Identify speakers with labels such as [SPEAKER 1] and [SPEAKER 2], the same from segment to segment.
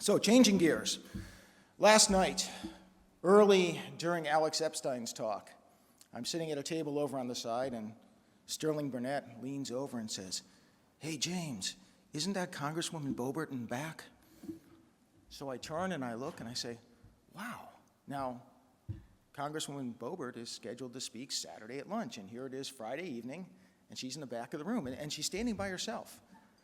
[SPEAKER 1] So, changing gears. Last night, early during Alex Epstein's talk, I'm sitting at a table over on the side, and Sterling Burnett leans over and says, "Hey, James, isn't that Congresswoman Boebert in the back?" So I turn and I look and I say, wow. Now, Congresswoman Boebert is scheduled to speak Saturday at lunch, and here it is Friday evening, and she's in the back of the room, and she's standing by herself.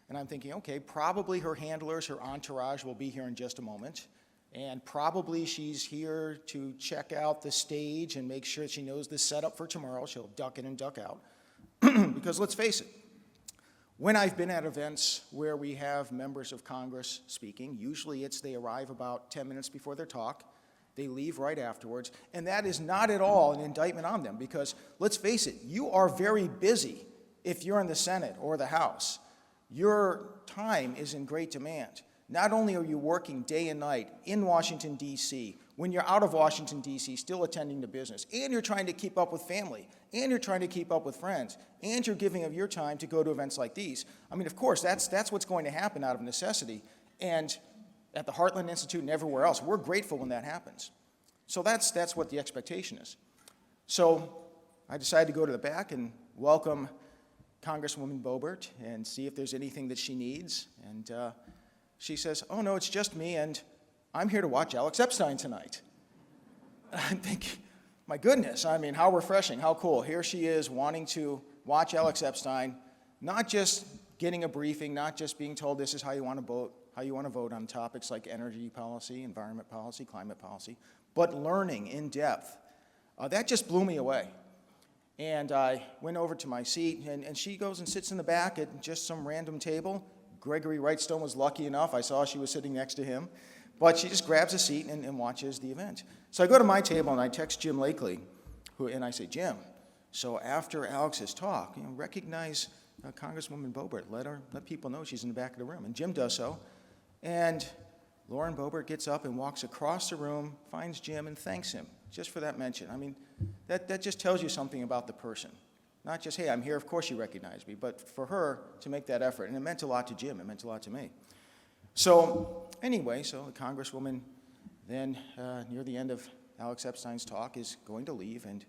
[SPEAKER 1] And I'm thinking, okay, probably her handlers, her entourage will be here in just a moment, and probably she's here to check out the stage and make sure she knows the setup for tomorrow. She'll duck in and duck out. Because let's face it, when I've been at events where we have members of Congress speaking, usually they arrive about 10 minutes before their talk, they leave right afterwards, and that is not at all an indictment on them, because let's face it, you are very busy if you're in the Senate or the House. Your time is in great demand. Not only are you working day and night in Washington, D.C., when you're out of Washington, D.C., still attending to business, and you're trying to keep up with family, and you're trying to keep up with friends, and you're giving of your time to go to events like these. I mean, of course, that's what's going to happen out of necessity. And at the Heartland Institute and everywhere else, we're grateful when that happens. So that's what the expectation is. So I decided to go to the back and welcome Congresswoman Boebert and see if there's anything that she needs. And she says, "Oh, no, it's just me, and I'm here to watch Alex Epstein tonight." And I'm thinking, my goodness, I mean, how refreshing, how cool. Here she is wanting to watch Alex Epstein, not just getting a briefing, not just being told this is how you want to vote on topics like energy policy, environment policy, climate policy, but learning in depth. That just blew me away. And I went over to my seat, and she goes and sits in the back at just some random table. Gregory Wrightstone was lucky enough. I saw she was sitting next to him. But she just grabs a seat and watches the event. So I go to my table and I text Jim Lakely, and I say, "Jim, so after Alex's talk, recognize Congresswoman Boebert. Let people know she's in the back of the room." And Jim does so. And Lauren Boebert gets up and walks across the room, finds Jim, and thanks him just for that mention. I mean, that just tells you something about the person. Not just, hey, I'm here, of course you recognize me, but for her to make that effort. And it meant a lot to Jim. It meant a lot to me. So anyway, so the Congresswoman then, near the end of Alex Epstein's talk, is going to leave, and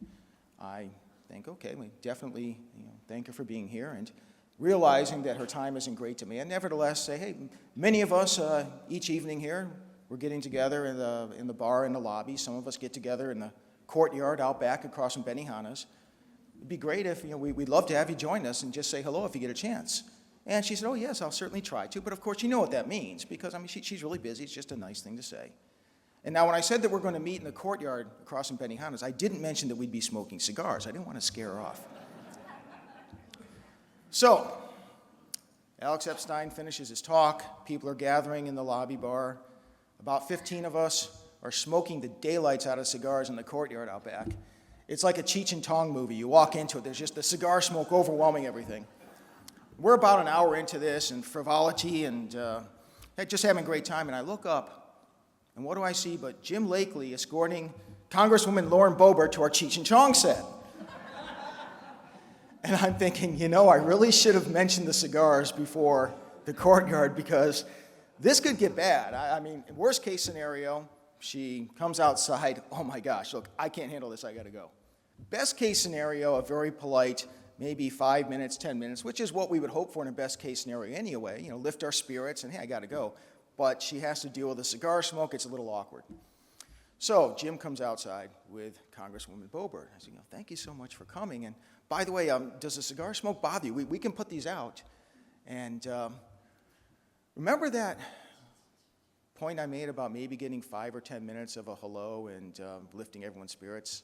[SPEAKER 1] I think, okay, we definitely thank her for being here, and realizing that her time isn't great to me, and nevertheless say, hey, many of us each evening here, we're getting together in the bar in the lobby. Some of us get together in the courtyard out back across from Benihana's. It'd be great if, we'd love to have you join us and just say hello if you get a chance. And she said, oh, yes, I'll certainly try to. But, of course, you know what that means, because, I mean, she's really busy. It's just a nice thing to say. And now when I said that we're going to meet in the courtyard across from Benihana's, I didn't mention that we'd be smoking cigars. I didn't want to scare her off. So Alex Epstein finishes his talk. People are gathering in the lobby bar. About 15 of us are smoking the daylights out of cigars in the courtyard out back. It's like a Cheech and Chong movie. You walk into it, there's just the cigar smoke overwhelming everything. We're about an hour into this, and frivolity, and just having a great time, and I look up, and what do I see but Jim Lakely escorting Congresswoman Lauren Boebert to our Cheech and Chong set. And I'm thinking, I really should have mentioned the cigars before the courtyard, because this could get bad. I mean, worst case scenario, she comes outside, oh my gosh, look, I can't handle this, I gotta go. Best case scenario, a very polite, maybe 5 minutes, 10 minutes, which is what we would hope for in a best case scenario anyway, lift our spirits and, hey, I gotta go. But she has to deal with the cigar smoke, it's a little awkward. So Jim comes outside with Congresswoman Boebert. I said, thank you so much for coming. And by the way, does the cigar smoke bother you? We can put these out. And remember that point I made about maybe getting 5 or 10 minutes of a hello and lifting everyone's spirits?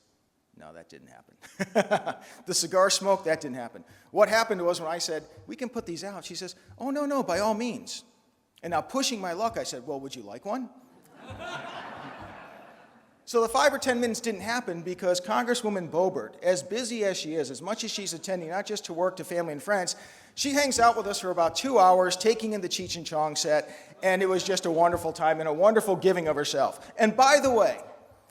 [SPEAKER 1] No, that didn't happen. The cigar smoke, that didn't happen. What happened was when I said, we can put these out, she says, oh, no, by all means. And now pushing my luck, I said, well, would you like one? So the 5 or 10 minutes didn't happen because Congresswoman Boebert, as busy as she is, as much as she's attending, not just to work, to family and friends, she hangs out with us for about 2 hours, taking in the Cheech and Chong set, and it was just a wonderful time and a wonderful giving of herself. And by the way,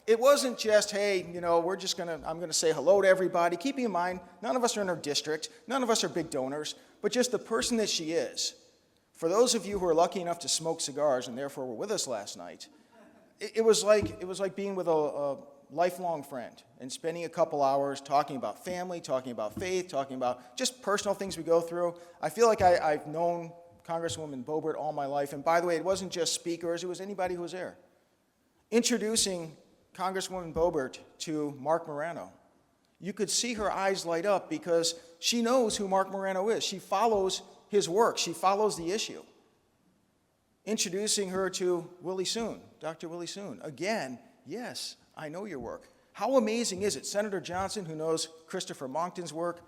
[SPEAKER 1] it wasn't just, hey, I'm gonna say hello to everybody. Keeping in mind, none of us are in her district, none of us are big donors, but just the person that she is. For those of you who are lucky enough to smoke cigars and therefore were with us last night, it was like being with a lifelong friend and spending a couple hours talking about family, talking about faith, talking about just personal things we go through. I feel like I've known Congresswoman Boebert all my life, and by the way, it wasn't just speakers, it was anybody who was there. Introducing Congresswoman Boebert to Mark Morano, you could see her eyes light up because she knows who Mark Morano is. She follows his work. She follows the issue. Introducing her to Willie Soon, Dr. Willie Soon. Again, yes, I know your work. How amazing is it? Senator Johnson, who knows Christopher Monckton's work,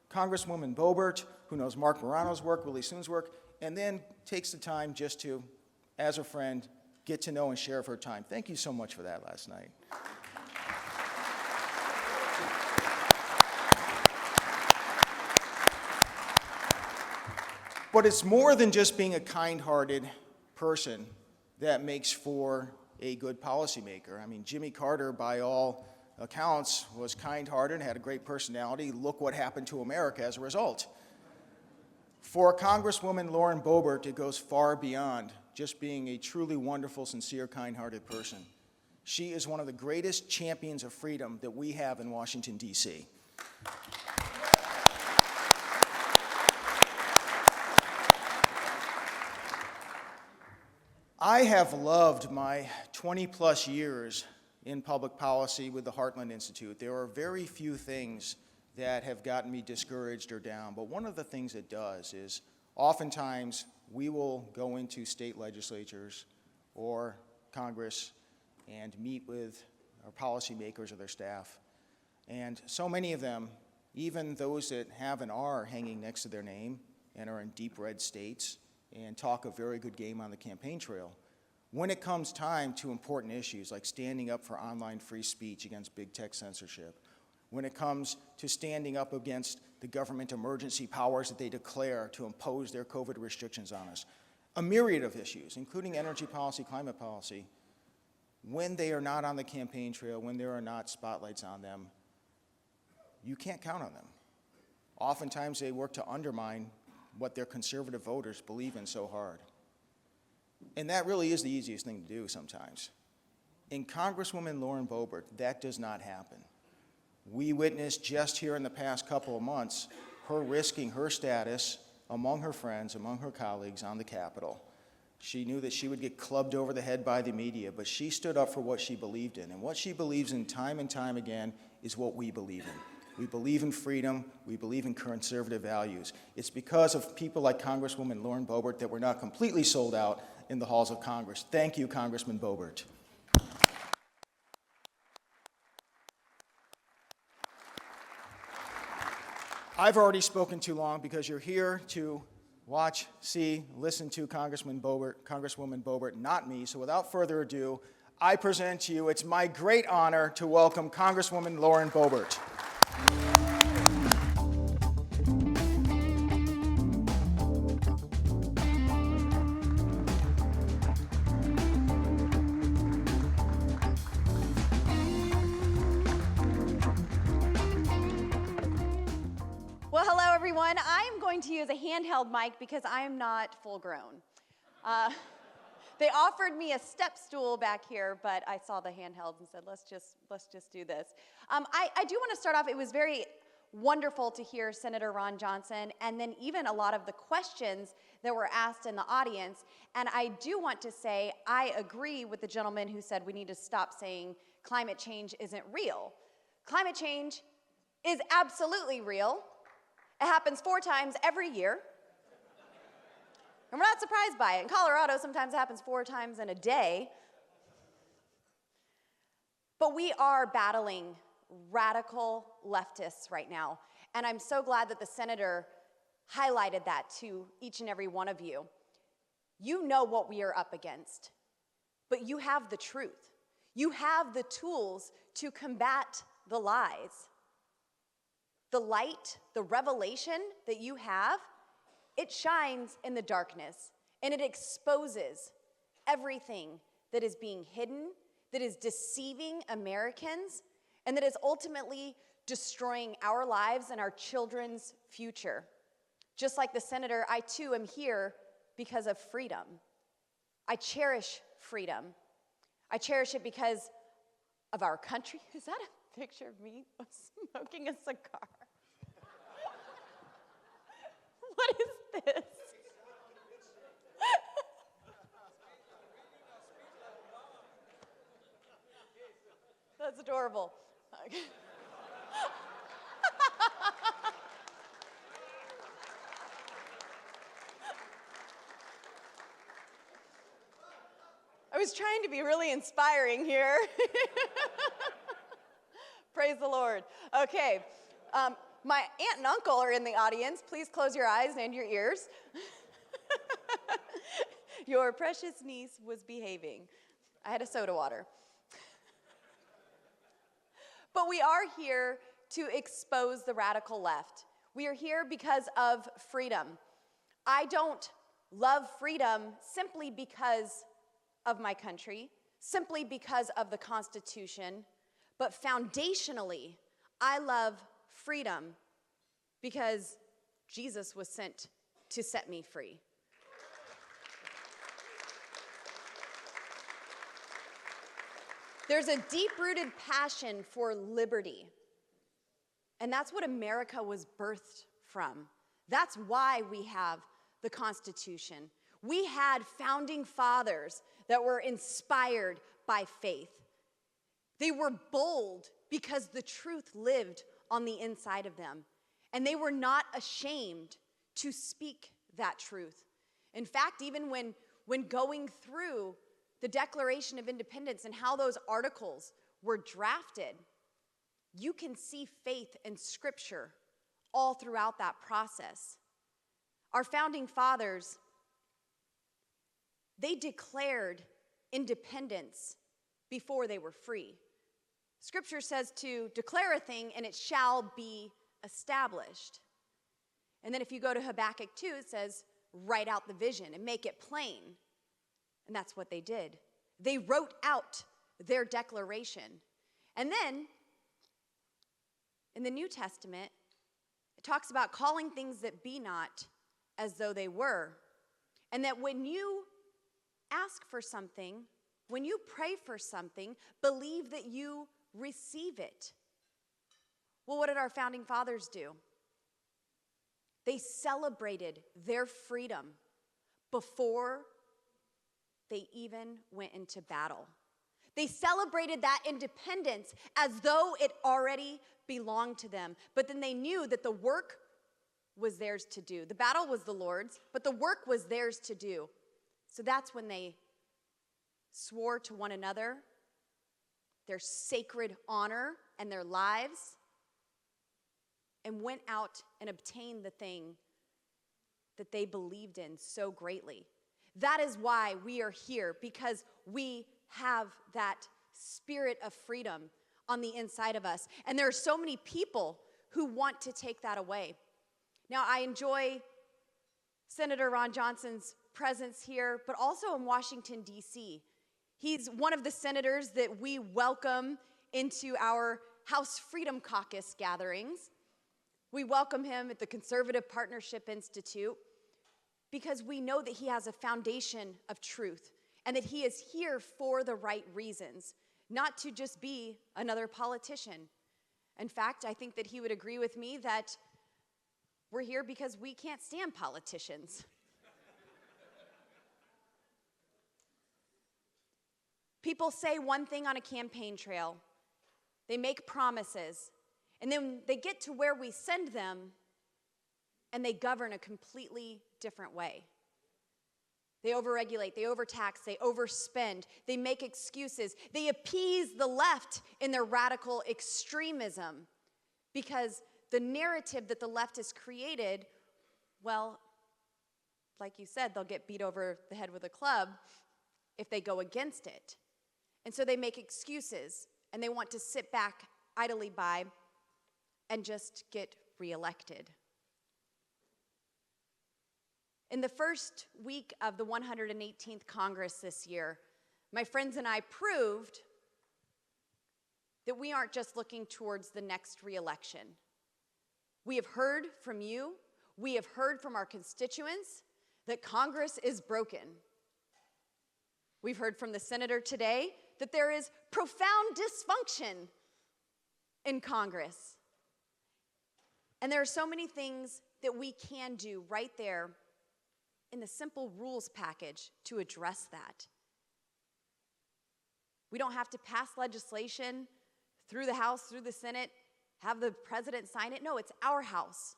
[SPEAKER 1] Congresswoman Boebert, who knows Mark Morano's work, Willie Soon's work, and then takes the time just to, as a friend, get to know and share of her time. Thank you so much for that last night. But it's more than just being a kind-hearted person that makes for a good policymaker. I mean, Jimmy Carter, by all accounts, was kind-hearted, had a great personality. Look what happened to America as a result. For Congresswoman Lauren Boebert, it goes far beyond just being a truly wonderful, sincere, kind-hearted person. She is one of the greatest champions of freedom that we have in Washington, D.C. I have loved my 20-plus years in public policy with the Heartland Institute. There are very few things that have gotten me discouraged or down, but one of the things it does is oftentimes we will go into state legislatures or Congress and meet with our policymakers or their staff. And so many of them, even those that have an R hanging next to their name and are in deep red states, and talk a very good game on the campaign trail. When it comes time to important issues like standing up for online free speech against big tech censorship, when it comes to standing up against the government emergency powers that they declare to impose their COVID restrictions on us, a myriad of issues, including energy policy, climate policy, when they are not on the campaign trail, when there are not spotlights on them, you can't count on them. Oftentimes they work to undermine what their conservative voters believe in so hard. And that really is the easiest thing to do sometimes. In Congresswoman Lauren Boebert, that does not happen. We witnessed just here in the past couple of months her risking her status among her friends, among her colleagues on the Capitol. She knew that she would get clubbed over the head by the media, but she stood up for what she believed in. And what she believes in time and time again is what we believe in. We believe in freedom. We believe in conservative values. It's because of people like Congresswoman Lauren Boebert that we're not completely sold out in the halls of Congress. Thank you, Congressman Boebert. I've already spoken too long because you're here to watch, see, listen to Congresswoman Boebert, not me. So without further ado, I present to you, it's my great honor to welcome Congresswoman Lauren Boebert.
[SPEAKER 2] Well, hello, everyone. I'm going to use a handheld mic because I'm not full grown. They offered me a step stool back here, but I saw the handheld and said, let's just do this. I do want to start off, it was very wonderful to hear Senator Ron Johnson and then even a lot of the questions that were asked in the audience. And I do want to say, I agree with the gentleman who said we need to stop saying climate change isn't real. Climate change is absolutely real. It happens 4 times every year. And we're not surprised by it. In Colorado, sometimes it happens 4 times in a day. But we are battling radical leftists right now. And I'm so glad that the senator highlighted that to each and every one of you. You know what we are up against, but you have the truth. You have the tools to combat the lies. The light, the revelation that you have, it shines in the darkness, and it exposes everything that is being hidden, that is deceiving Americans, and that is ultimately destroying our lives and our children's future. Just like the senator, I too am here because of freedom. I cherish freedom. I cherish it because of our country. Is that a picture of me smoking a cigar? What is this? That's adorable. I was trying to be really inspiring here. Praise the Lord. Okay, my aunt and uncle are in the audience. Please close your eyes and your ears. Your precious niece was behaving. I had a soda water. But we are here to expose the radical left. We are here because of freedom. I don't love freedom simply because of my country, simply because of the Constitution, but foundationally, I love freedom because Jesus was sent to set me free. There's a deep-rooted passion for liberty, and that's what America was birthed from. That's why we have the Constitution. We had founding fathers that were inspired by faith. They were bold because the truth lived on the inside of them, and they were not ashamed to speak that truth. In fact, even when going through the Declaration of Independence and how those articles were drafted, you can see faith and scripture all throughout that process. Our founding fathers, they declared independence before they were free. Scripture says to declare a thing and it shall be established. And then if you go to Habakkuk 2, it says, write out the vision and make it plain. And that's what they did. They wrote out their declaration. And then, in the New Testament, it talks about calling things that be not as though they were. And that when you ask for something, when you pray for something, believe that you receive it. Well, what did our founding fathers do? They celebrated their freedom before they even went into battle. They celebrated that independence as though it already belonged to them. But then they knew that the work was theirs to do. The battle was the Lord's, but the work was theirs to do. So that's when they swore to one another their sacred honor and their lives and went out and obtained the thing that they believed in so greatly. That is why we are here, because we have that spirit of freedom on the inside of us. And there are so many people who want to take that away. Now, I enjoy Senator Ron Johnson's presence here, but also in Washington, D.C. He's one of the senators that we welcome into our House Freedom Caucus gatherings. We welcome him at the Conservative Partnership Institute because we know that he has a foundation of truth and that he is here for the right reasons, not to just be another politician. In fact, I think that he would agree with me that we're here because we can't stand politicians. People say one thing on a campaign trail. They make promises. And then they get to where we send them, and they govern a completely different way. They overregulate, they overtax, they overspend, they make excuses. They appease the left in their radical extremism because the narrative that the left has created, well, like you said, they'll get beat over the head with a club if they go against it. And so they make excuses, and they want to sit back idly by and just get reelected. In the first week of the 118th Congress this year, my friends and I proved that we aren't just looking towards the next reelection. We have heard from you, we have heard from our constituents that Congress is broken. We've heard from the senator today that there is profound dysfunction in Congress. And there are so many things that we can do right there in the simple rules package to address that. We don't have to pass legislation through the House, through the Senate, have the president sign it. No, it's our house.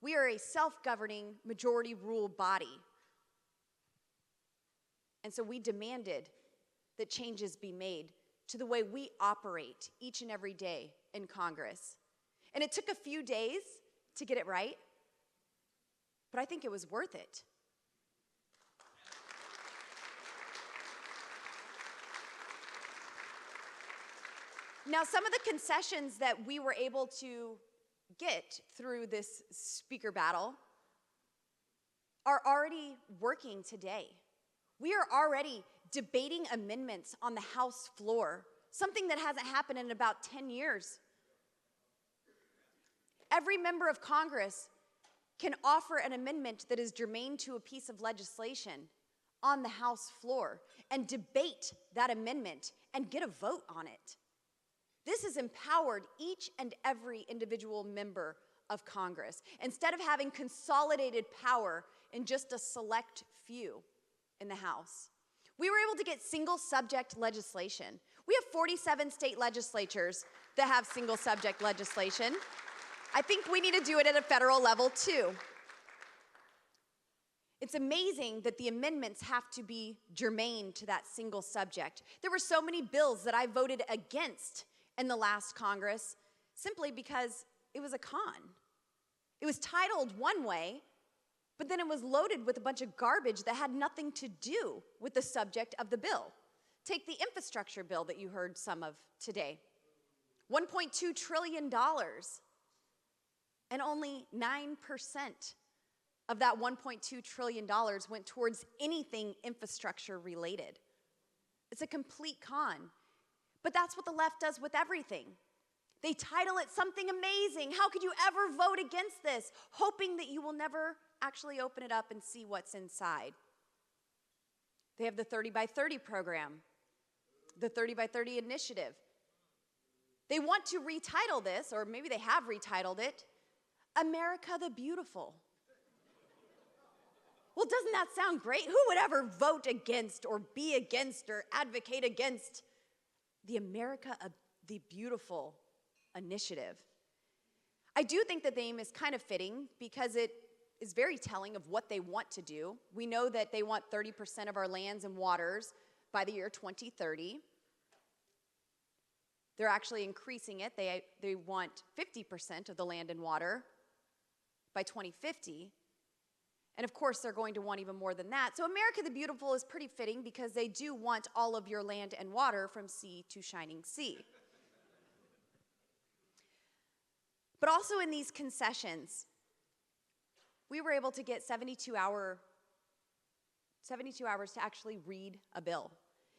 [SPEAKER 2] We are a self-governing majority rule body. And so we demanded that changes be made to the way we operate each and every day in Congress. And it took a few days to get it right, but I think it was worth it. Now, some of the concessions that we were able to get through this speaker battle are already working today. We are already debating amendments on the House floor, something that hasn't happened in about 10 years. Every member of Congress can offer an amendment that is germane to a piece of legislation on the House floor and debate that amendment and get a vote on it. This has empowered each and every individual member of Congress, instead of having consolidated power in just a select few in the House. We were able to get single subject legislation. We have 47 state legislatures that have single subject legislation. I think we need to do it at a federal level too. It's amazing that the amendments have to be germane to that single subject. There were so many bills that I voted against in the last Congress simply because it was a con. It was titled one way, but then it was loaded with a bunch of garbage that had nothing to do with the subject of the bill. Take the infrastructure bill that you heard some of today. $1.2 trillion, and only 9% of that $1.2 trillion went towards anything infrastructure related. It's a complete con. But that's what the left does with everything. They title it something amazing. How could you ever vote against this? Hoping that you will never actually open it up and see what's inside. They have the 30 by 30 program, the 30 by 30 initiative. They want to retitle this, or maybe they have retitled it, America the Beautiful. Well, doesn't that sound great? Who would ever vote against or be against or advocate against the America the Beautiful initiative? I do think that the name is kind of fitting because it is very telling of what they want to do. We know that they want 30% of our lands and waters by the year 2030. They're actually increasing it. They want 50% of the land and water by 2050. And of course, they're going to want even more than that. So America the Beautiful is pretty fitting because they do want all of your land and water from sea to shining sea. But also in these concessions, we were able to get 72 hours to actually read a bill.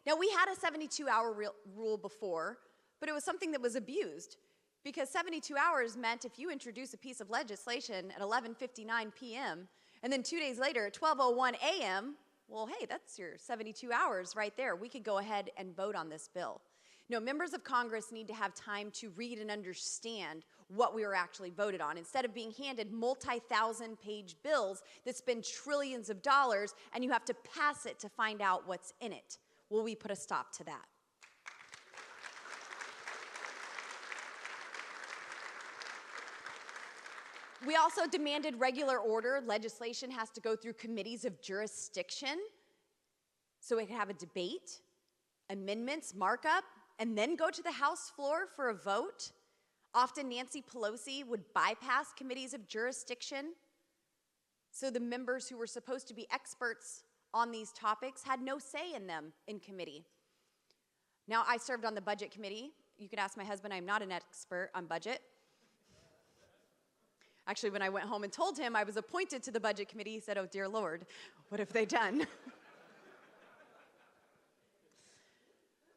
[SPEAKER 2] Now, we had a 72-hour rule before, but it was something that was abused because 72 hours meant if you introduce a piece of legislation at 11:59 p.m., and then 2 days later at 12:01 a.m., well, hey, that's your 72 hours right there. We could go ahead and vote on this bill. No, members of Congress need to have time to read and understand what we were actually voted on, instead of being handed multi-thousand-page bills that spend trillions of dollars, and you have to pass it to find out what's in it. Will we put a stop to that? We also demanded regular order. Legislation has to go through committees of jurisdiction so it can have a debate, amendments, markup, and then go to the House floor for a vote. Often Nancy Pelosi would bypass committees of jurisdiction, so the members who were supposed to be experts on these topics had no say in them in committee. Now, I served on the budget committee. You could ask my husband, I'm not an expert on budget. Actually, when I went home and told him I was appointed to the budget committee, he said, oh, dear Lord, what have they done?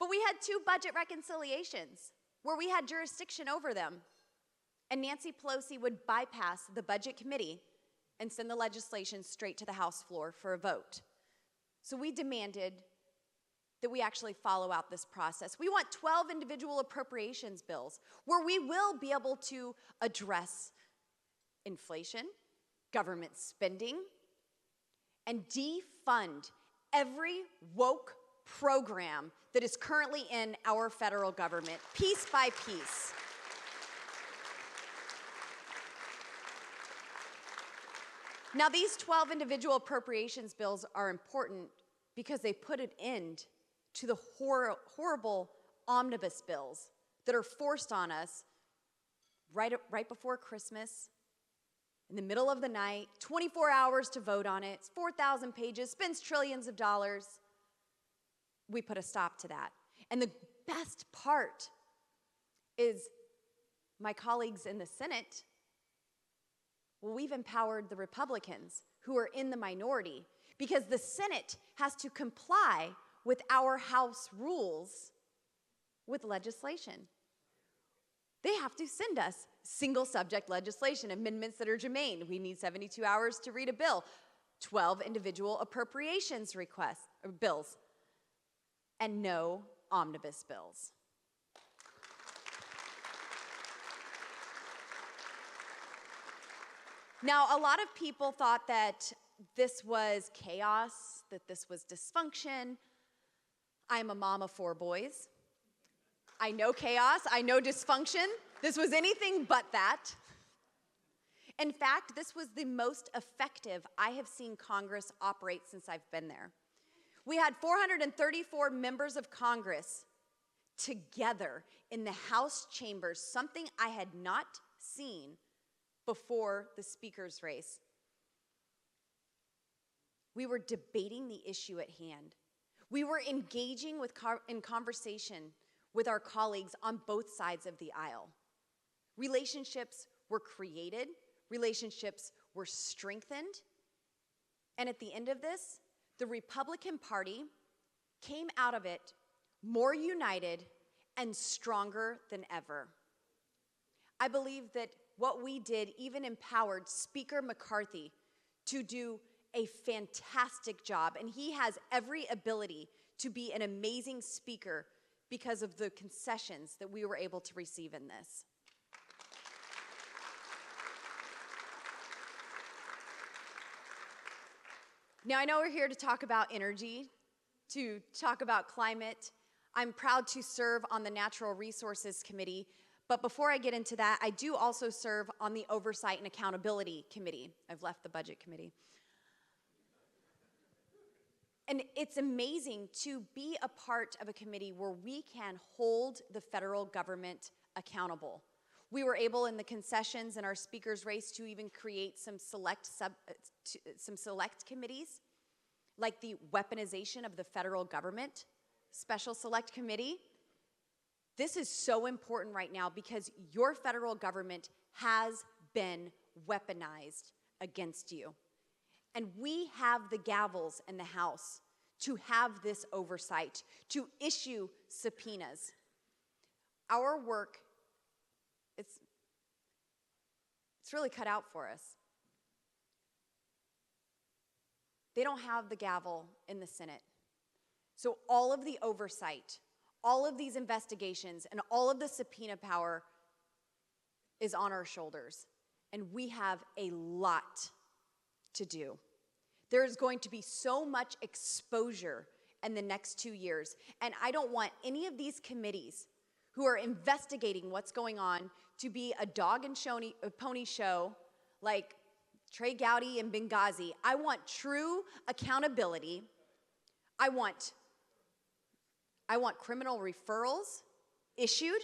[SPEAKER 2] But we had 2 budget reconciliations where we had jurisdiction over them. And Nancy Pelosi would bypass the budget committee and send the legislation straight to the House floor for a vote. So we demanded that we actually follow out this process. We want 12 individual appropriations bills where we will be able to address inflation, government spending, and defund every woke program that is currently in our federal government, piece by piece. Now, these 12 individual appropriations bills are important because they put an end to the horrible omnibus bills that are forced on us right before Christmas, in the middle of the night, 24 hours to vote on it, it's 4,000 pages, spends trillions of dollars. We put a stop to that. And the best part is my colleagues in the Senate, well, we've empowered the Republicans who are in the minority because the Senate has to comply with our House rules with legislation. They have to send us single subject legislation, amendments that are germane. We need 72 hours to read a bill, 12 individual appropriations requests, or bills, and no omnibus bills. Now, a lot of people thought that this was chaos, that this was dysfunction. I'm a mom of 4 boys. I know chaos, I know dysfunction. This was anything but that. In fact, this was the most effective I have seen Congress operate since I've been there. We had 434 members of Congress together in the House chambers, something I had not seen before the speaker's race. We were debating the issue at hand. We were engaging in conversation with our colleagues on both sides of the aisle. Relationships were created, relationships were strengthened, and at the end of this, the Republican Party came out of it more united and stronger than ever. I believe that what we did even empowered Speaker McCarthy to do a fantastic job, and he has every ability to be an amazing speaker because of the concessions that we were able to receive in this. Now, I know we're here to talk about energy, to talk about climate. I'm proud to serve on the Natural Resources Committee, but before I get into that, I do also serve on the Oversight and Accountability Committee. I've left the Budget Committee. And it's amazing to be a part of a committee where we can hold the federal government accountable. We were able in the concessions in our speaker's race to even create some select committees, like the Weaponization of the Federal Government Special Select Committee. This is so important right now because your federal government has been weaponized against you. And we have the gavels in the House to have this oversight, to issue subpoenas. Our work, it's really cut out for us. They don't have the gavel in the Senate. So all of the oversight, all of these investigations, and all of the subpoena power is on our shoulders. And we have a lot to do. There's going to be so much exposure in the next 2 years, and I don't want any of these committees who are investigating what's going on to be a dog and pony show like Trey Gowdy and Benghazi. I want true accountability. I want criminal referrals issued,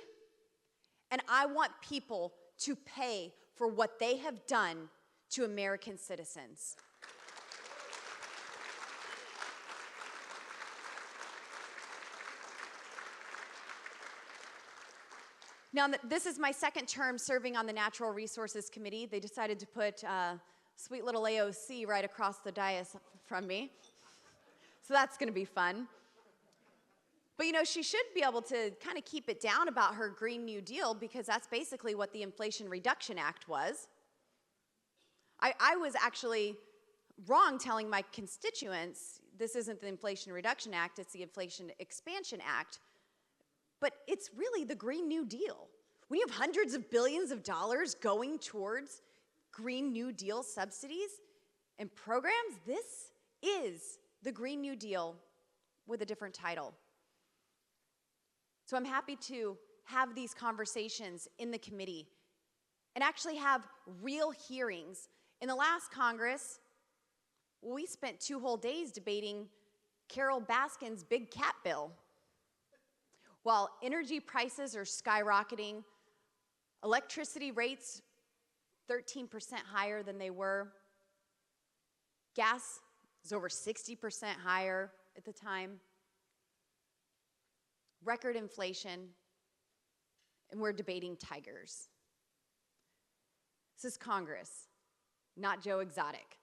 [SPEAKER 2] and I want people to pay for what they have done to American citizens. Now, this is my second term serving on the Natural Resources Committee. They decided to put sweet little AOC right across the dais from me. So that's going to be fun. But you know, she should be able to kind of keep it down about her Green New Deal because that's basically what the Inflation Reduction Act was. I was actually wrong telling my constituents this isn't the Inflation Reduction Act, it's the Inflation Expansion Act. But it's really the Green New Deal. We have hundreds of billions of dollars going towards Green New Deal subsidies and programs. This is the Green New Deal with a different title. So I'm happy to have these conversations in the committee and actually have real hearings. In the last Congress, we spent 2 whole days debating Carol Baskin's big cat bill. While energy prices are skyrocketing, electricity rates 13% higher than they were, gas is over 60% higher at the time, record inflation, and we're debating tigers. This is Congress, not Joe Exotic.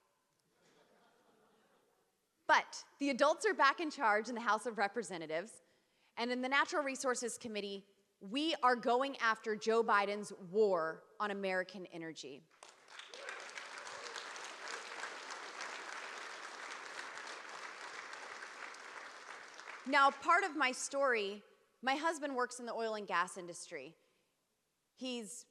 [SPEAKER 2] But the adults are back in charge in the House of Representatives, and in the Natural Resources Committee, we are going after Joe Biden's war on American energy. Now, part of my story, my husband works in the oil and gas industry. He's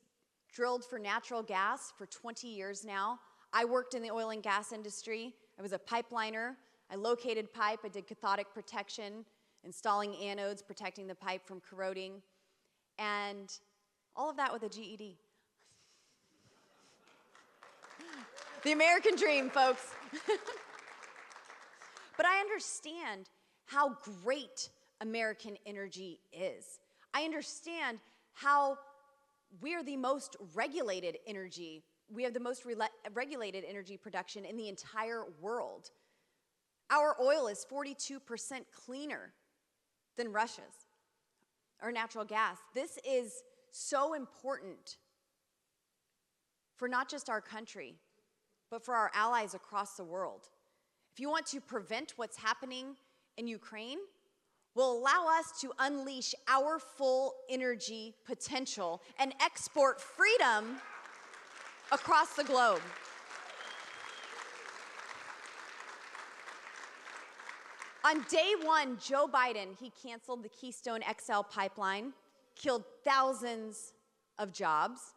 [SPEAKER 2] drilled for natural gas for 20 years now. I worked in the oil and gas industry. I was a pipeliner. I located pipe. I did cathodic protection, installing anodes, protecting the pipe from corroding, and all of that with a GED. The American dream, folks. But I understand how great American energy is. I understand how we're the most regulated energy. We have the most regulated energy production in the entire world. Our oil is 42% cleaner than Russia's, or natural gas. This is so important for not just our country, but for our allies across the world. If you want to prevent what's happening in Ukraine, will allow us to unleash our full energy potential and export freedom across the globe. On day one, Joe Biden, he canceled the Keystone XL pipeline, killed thousands of jobs.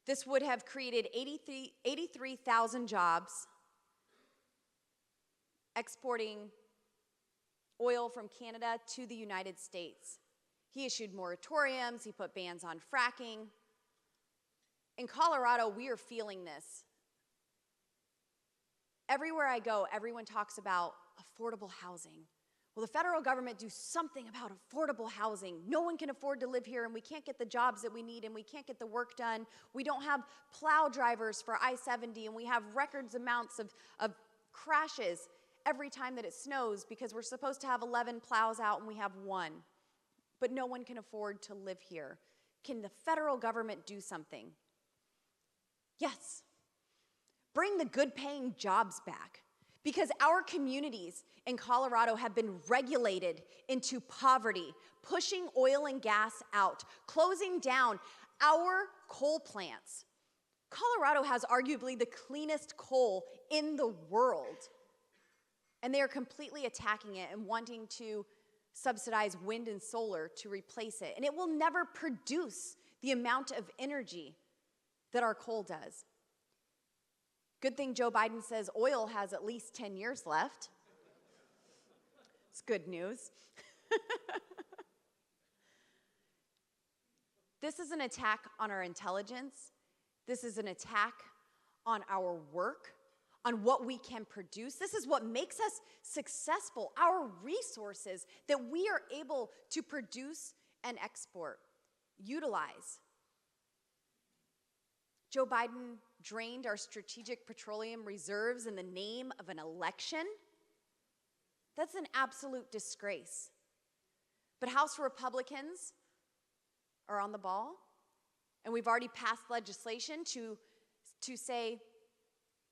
[SPEAKER 2] This would have created 83,000 jobs, exporting oil from Canada to the United States. He issued moratoriums, he put bans on fracking. In Colorado, we are feeling this. Everywhere I go, everyone talks about affordable housing. Will the federal government do something about affordable housing? No one can afford to live here, and we can't get the jobs that we need, and we can't get the work done. We don't have plow drivers for I-70, and we have records amounts of crashes every time that it snows because we're supposed to have 11 plows out and we have 1. But no one can afford to live here. Can the federal government do something? Yes. Bring the good-paying jobs back, because our communities in Colorado have been regulated into poverty, pushing oil and gas out, closing down our coal plants. Colorado has arguably the cleanest coal in the world, and they are completely attacking it and wanting to subsidize wind and solar to replace it, and it will never produce the amount of energy that our coal does. Good thing Joe Biden says oil has at least 10 years left. It's good news. This is an attack on our intelligence. This is an attack on our work, on what we can produce. This is what makes us successful, our resources that we are able to produce and export, utilize. Joe Biden drained our strategic petroleum reserves in the name of an election. That's an absolute disgrace. But House Republicans are on the ball, and we've already passed legislation to say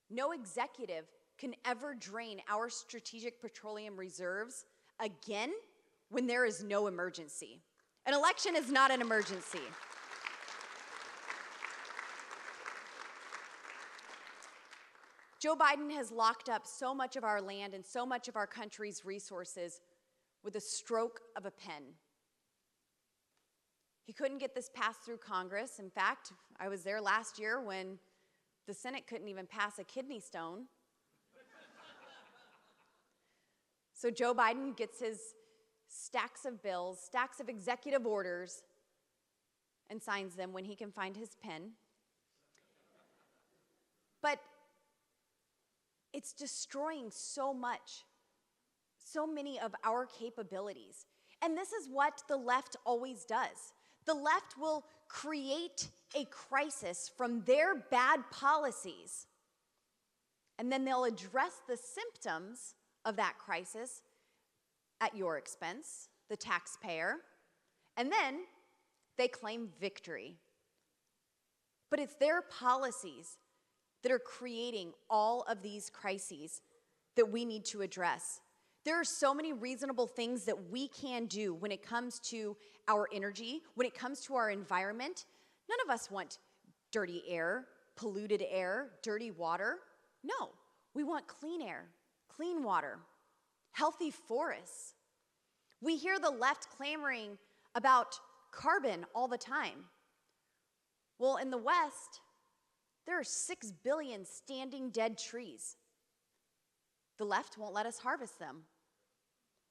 [SPEAKER 2] no executive can ever drain our strategic petroleum reserves again when there is no emergency. An election is not an emergency. An election is not an emergency. Joe Biden has locked up so much of our land and so much of our country's resources with a stroke of a pen. He couldn't get this passed through Congress. In fact, I was there last year when the Senate couldn't even pass a kidney stone. So Joe Biden gets his stacks of bills, stacks of executive orders, and signs them when he can find his pen. But it's destroying so much, so many of our capabilities. And this is what the left always does. The left will create a crisis from their bad policies, and then they'll address the symptoms of that crisis at your expense, the taxpayer, and then they claim victory. But it's their policies that are creating all of these crises that we need to address. There are so many reasonable things that we can do when it comes to our energy, when it comes to our environment. None of us want dirty air, polluted air, dirty water. No, we want clean air, clean water, healthy forests. We hear the left clamoring about carbon all the time. Well, in the West, there are 6 billion standing dead trees. The left won't let us harvest them.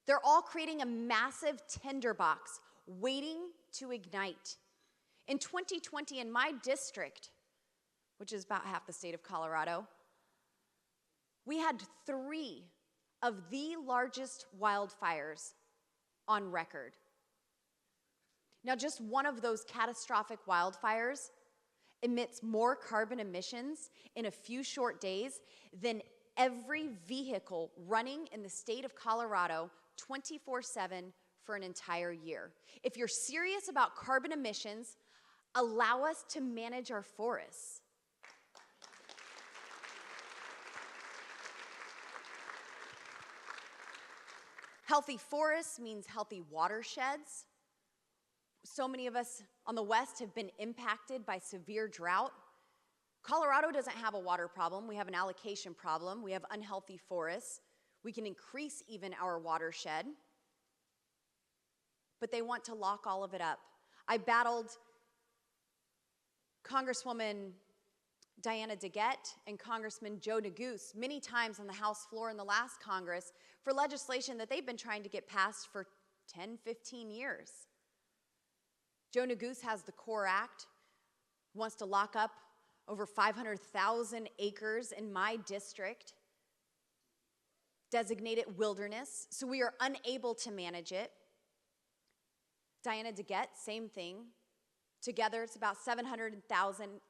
[SPEAKER 2] They're all creating a massive tinderbox waiting to ignite. In 2020, in my district, which is about half the state of Colorado, we had 3 of the largest wildfires on record. Now, just one of those catastrophic wildfires emits more carbon emissions in a few short days than every vehicle running in the state of Colorado 24/7 for an entire year. If you're serious about carbon emissions, allow us to manage our forests. Healthy forests means healthy watersheds. So many of us on the West have been impacted by severe drought. Colorado doesn't have a water problem. We have an allocation problem. We have unhealthy forests. We can increase even our watershed. But they want to lock all of it up. I battled Congresswoman Diana DeGette and Congressman Joe Neguse many times on the House floor in the last Congress for legislation that they've been trying to get passed for 10, 15 years. Joe Neguse has the CORE Act, wants to lock up over 500,000 acres in my district, designate it wilderness, so we are unable to manage it. Diana DeGette, same thing. Together, it's about 700,000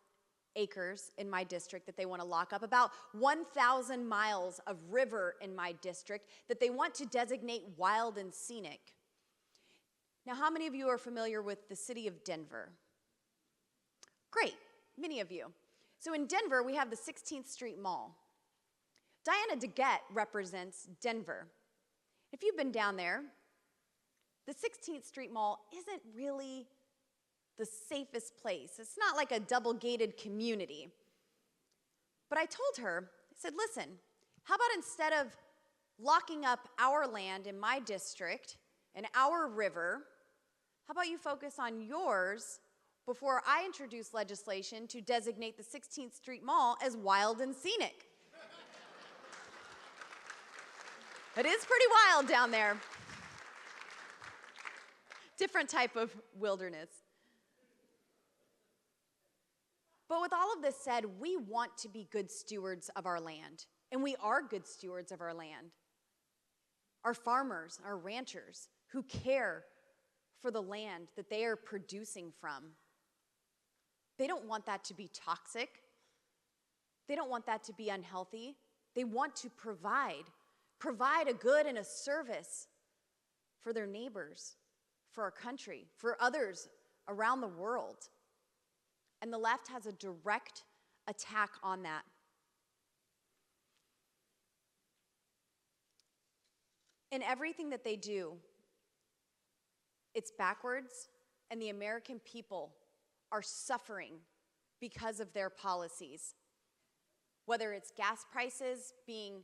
[SPEAKER 2] acres in my district that they want to lock up, about 1,000 miles of river in my district that they want to designate wild and scenic. Now, how many of you are familiar with the city of Denver? Great, many of you. So in Denver, we have the 16th Street Mall. Diana DeGette represents Denver. If you've been down there, the 16th Street Mall isn't really the safest place. It's not like a double-gated community. But I told her, I said, listen, how about instead of locking up our land in my district and our river, how about you focus on yours before I introduce legislation to designate the 16th Street Mall as wild and scenic? It is pretty wild down there. Different type of wilderness. But with all of this said, we want to be good stewards of our land, and we are good stewards of our land. Our farmers, our ranchers, who care for the land that they are producing from. They don't want that to be toxic. They don't want that to be unhealthy. They want to provide a good and a service for their neighbors, for our country, for others around the world. And the left has a direct attack on that. In everything that they do, it's backwards, and the American people are suffering because of their policies. whether it's gas prices being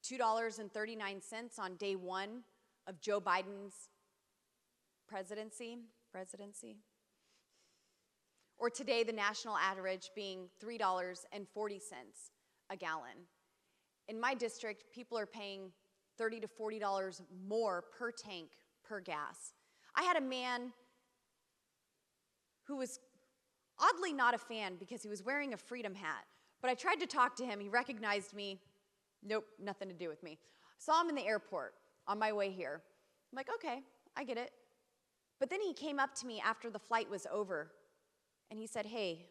[SPEAKER 2] $2.39 on day one of Joe Biden's presidency, or today the national average being $3.40 a gallon. In my district, people are paying $30 to $40 more per tank per gas. I had a man who was oddly not a fan because he was wearing a freedom hat, but I tried to talk to him. He recognized me. Nope, nothing to do with me. Saw him in the airport on my way here. I'm like, okay, I get it. But then he came up to me after the flight was over, and he said, hey,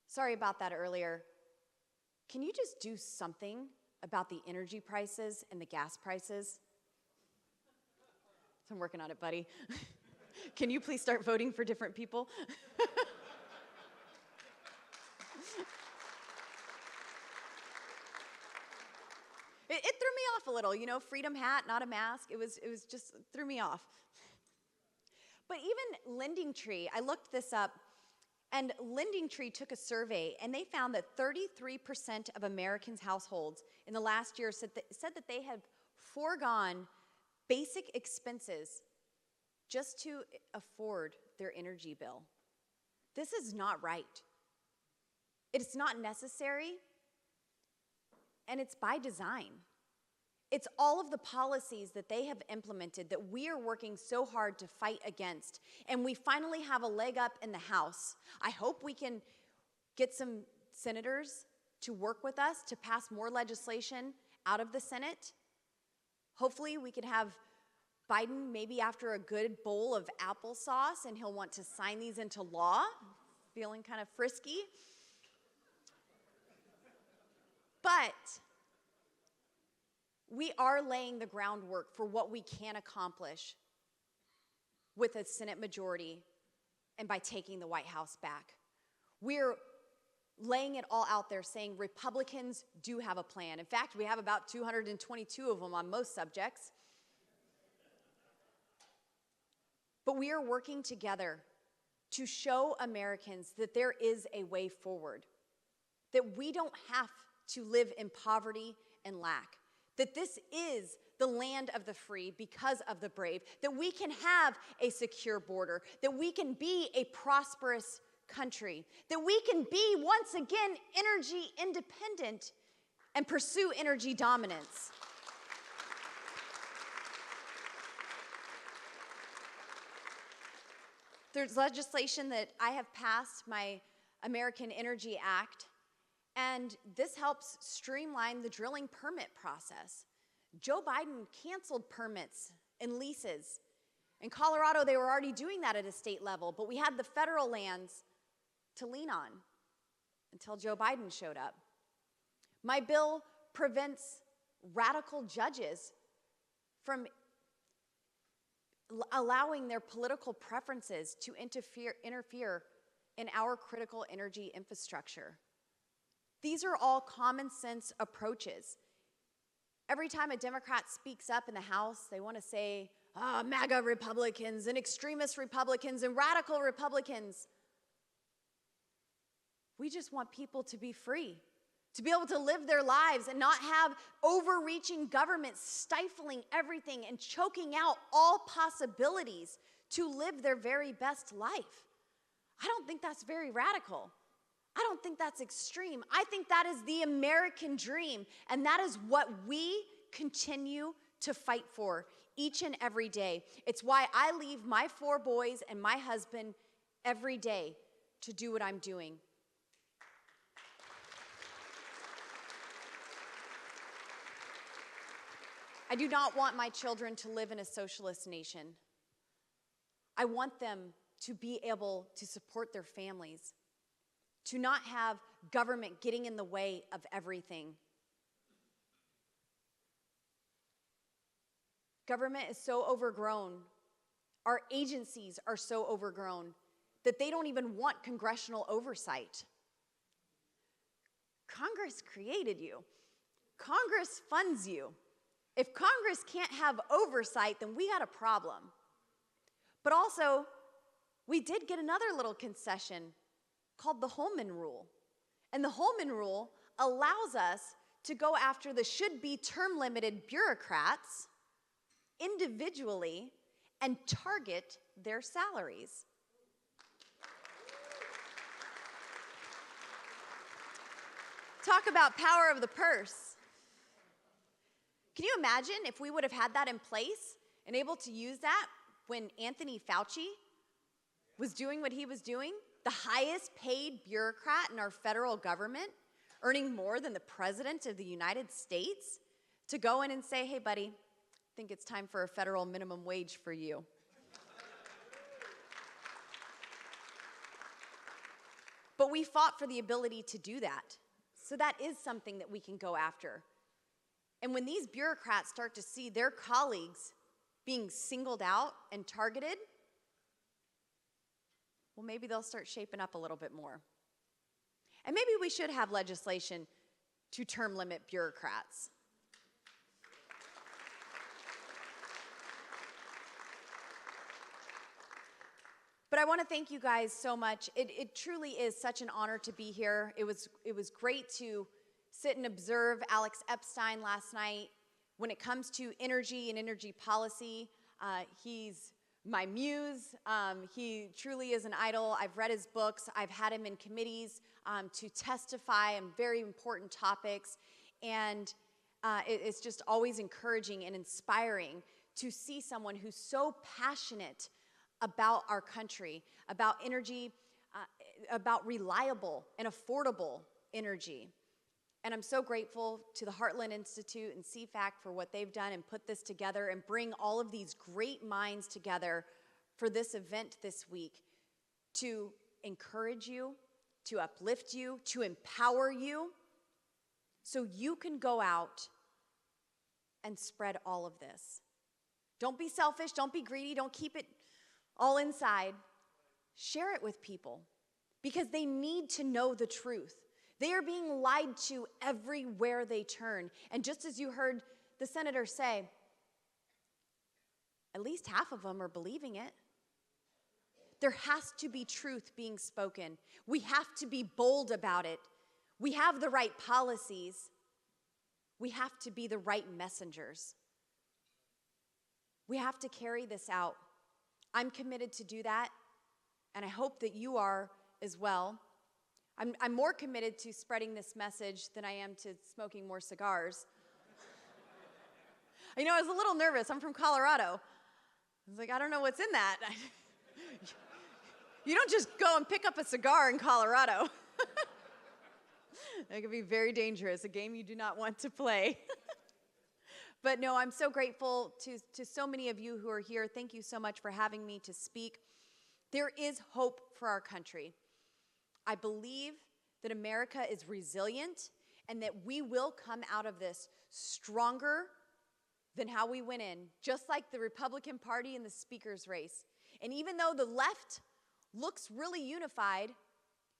[SPEAKER 2] sorry about that earlier. Can you just do something about the energy prices and the gas prices? So I'm working on it, buddy. Can you please start voting for different people? It threw me off a little, you know, freedom hat, not a mask. It was just threw me off. But even LendingTree, I looked this up, and LendingTree took a survey, and they found that 33% of Americans' households in the last year said that they had foregone basic expenses just to afford their energy bill. This is not right. It's not necessary, and it's by design. It's all of the policies that they have implemented that we are working so hard to fight against, and we finally have a leg up in the House. I hope we can get some senators to work with us to pass more legislation out of the Senate. Hopefully we can have Biden maybe after a good bowl of applesauce, and he'll want to sign these into law, feeling kind of frisky. But we are laying the groundwork for what we can accomplish with a Senate majority and by taking the White House back. We're laying it all out there saying Republicans do have a plan. In fact, we have about 222 of them on most subjects. But we are working together to show Americans that there is a way forward, that we don't have to live in poverty and lack, that this is the land of the free because of the brave, that we can have a secure border, that we can be a prosperous country, that we can be, once again, energy independent and pursue energy dominance. There's legislation that I have passed, my American Energy Act, and this helps streamline the drilling permit process. Joe Biden canceled permits and leases. In Colorado, they were already doing that at a state level, but we had the federal lands to lean on until Joe Biden showed up. My bill prevents radical judges from allowing their political preferences to interfere in our critical energy infrastructure. These are all common sense approaches. Every time a Democrat speaks up in the House, they want to say, MAGA Republicans and extremist Republicans and radical Republicans. We just want people to be free, to be able to live their lives and not have overreaching governments stifling everything and choking out all possibilities to live their very best life. I don't think that's very radical. I don't think that's extreme. I think that is the American dream, and that is what we continue to fight for each and every day. It's why I leave my 4 boys and my husband every day to do what I'm doing. I do not want my children to live in a socialist nation. I want them to be able to support their families, to not have government getting in the way of everything. Government is so overgrown, our agencies are so overgrown that they don't even want congressional oversight. Congress created you. Congress funds you. If Congress can't have oversight, then we got a problem. But also, we did get another little concession called the Holman Rule. And the Holman Rule allows us to go after the should-be term-limited bureaucrats individually and target their salaries. Talk about power of the purse. Can you imagine if we would have had that in place and able to use that when Anthony Fauci was doing what he was doing? The highest paid bureaucrat in our federal government, earning more than the President of the United States, to go in and say, hey, buddy, I think it's time for a federal minimum wage for you. But we fought for the ability to do that. So that is something that we can go after. And when these bureaucrats start to see their colleagues being singled out and targeted, well, maybe they'll start shaping up a little bit more. And maybe we should have legislation to term limit bureaucrats. But I want to thank you guys so much. It truly is such an honor to be here. It was great to sit and observe Alex Epstein last night. When it comes to energy and energy policy, he's my muse. He truly is an idol. I've read his books. I've had him in committees to testify on very important topics. And it's just always encouraging and inspiring to see someone who's so passionate about our country, about energy, about reliable and affordable energy. And I'm so grateful to the Heartland Institute and CFAC for what they've done and put this together and bring all of these great minds together for this event this week to encourage you, to uplift you, to empower you, so you can go out and spread all of this. Don't be selfish, don't be greedy, don't keep it all inside. Share it with people because they need to know the truth. They are being lied to everywhere they turn. And just as you heard the senator say, at least half of them are believing it. There has to be truth being spoken. We have to be bold about it. We have the right policies. We have to be the right messengers. We have to carry this out. I'm committed to do that, and I hope that you are as well. I'm more committed to spreading this message than I am to smoking more cigars. You know, I was a little nervous. I'm from Colorado. I was like, I don't know what's in that. You don't just go and pick up a cigar in Colorado. That could be very dangerous, a game you do not want to play. But no, I'm so grateful to so many of you who are here. Thank you so much for having me to speak. There is hope for our country. I believe that America is resilient and that we will come out of this stronger than how we went in, just like the Republican Party in the speaker's race. And even though the left looks really unified,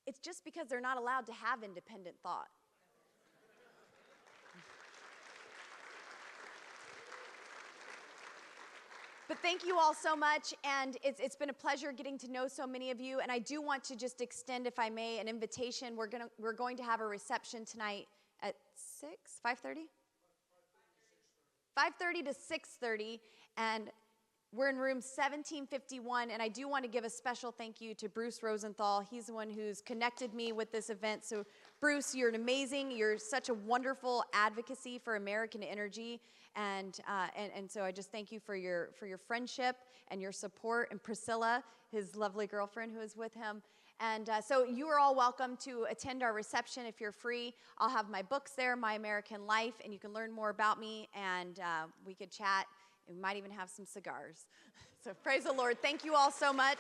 [SPEAKER 2] it's just because they're not allowed to have independent thought. But thank you all so much, and it's been a pleasure getting to know so many of you. And I do want to just extend, if I may, an invitation. We're going to have a reception tonight at 5:30? 5:30 to 6:30, and we're in room 1751. And I do want to give a special thank you to Bruce Rosenthal. He's the one who's connected me with this event. So, Bruce, you're amazing. You're such a wonderful advocacy for American energy. And so I just thank you for your friendship and your support, and Priscilla, his lovely girlfriend who is with him. And so you are all welcome to attend our reception if you're free. I'll have my books there, My American Life, and you can learn more about me, and we could chat, and we might even have some cigars. So praise the Lord. Thank you all so much.